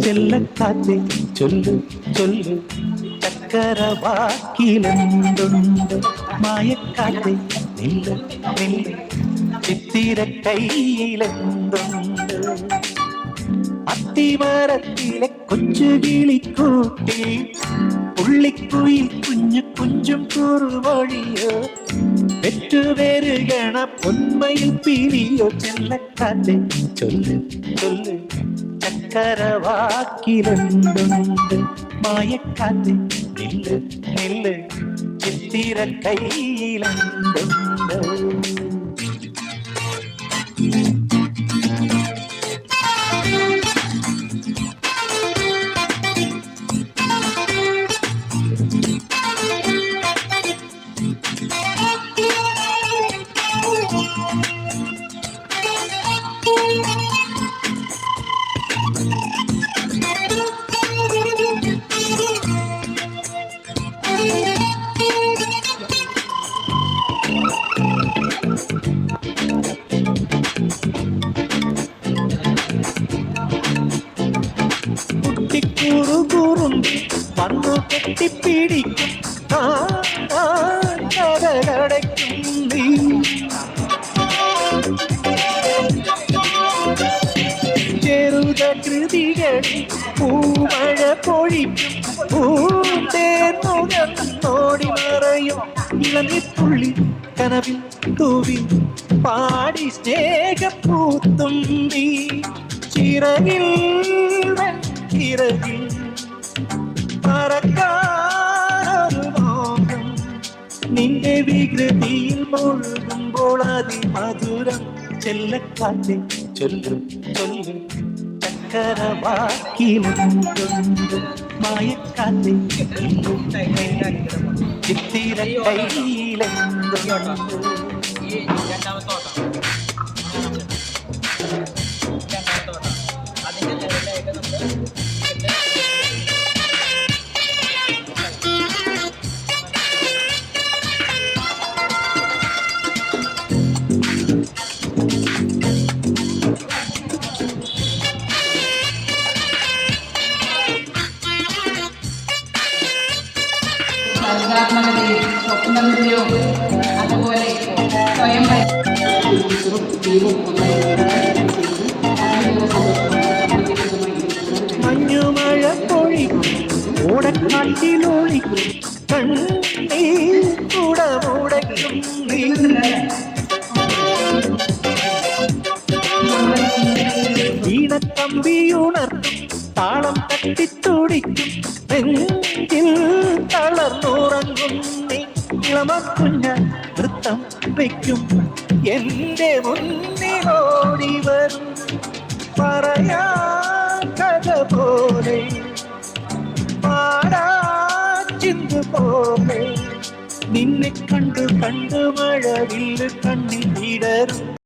ചെല്ലക്കാറ്റെ ചൊല്ലു ചൊല്ലു ചക്കരവാക്കിലെന്തുണ്ട് മായക്കാറ്റെ നില്ല് നില്ല് ചിത്തിര കയ്യിലെന്തുണ്ട് അത്തിമരത്തിലെ കൊച്ചു കിളിക്കൂട്ടി പുള്ളിക്കുയിൽ കുഞ്ഞു കുഞ്ചും കുറുവഴിയോ പെറ്റുപെരുകണ പൊന്മയിൽ പിരിയോ ചെല്ലക്കാറ്റെ ചൊല്ലു ചൊല്ലു ചക്കരവാക്കിലെന്തുണ്ട് മായക്കാറ്റെ നില്ല് നില്ല് ചിത്തിര കയ്യിലെന്തുണ്ട് കുറുകുറുന്തി വന്നു കെട്ടിപ്പിടിക്കും കടകടയ്ക്കും നീ ചെറുത കൃതികളിൽ പൂമഴ പൊഴിക്കും പൂന്തേന്നുകന്നോടി മറയും ഇളനിപ്പുള്ളി കനവിൽ തൂവി പാടി സ്നേഹപ്പൂത്തുമ്പി ചിറകിൽ ചിറകിൽ പറക്കാനൊരു മോഹം നിന്റെ വികൃതിയിൽ മുഴുകുമ്പോൾ അതിമധുരം ചെല്ലക്കാറ്റെ ചൊല്ലു ചൊല്ലു ചക്കരവാക്കിലെന്തുണ്ട് മായക്കാറ്റെ ചിത്തിര കയ്യിലെന്തുണ്ട് സർഗാത്മകതയും സ്വപ്നബുദ്ധിയും അതുപോലെ സ്വയം മഞ്ഞുമഴ പൊഴിക്കും ഓടക്കാട്ടിലൊളിക്കും കണ്ണീർ കുടമുടയ്ക്കും വീണക്കമ്പിയുണർത്തും താളം തട്ടിത്തുടിക്കും നെഞ്ചിൽ തളർന്നുറങ്ങും നീ ഇളമക്കുഞ്ഞ നൃത്തം വയ്ക്കും എന്റെ മുന്നിലോടി വരും പറയാ കഥ പോലെ പാടാ ചിന്തു പോലെ നിന്നെ കണ്ടു കണ്ടു മഴവിൽ കണ്ണിൽ വിടരും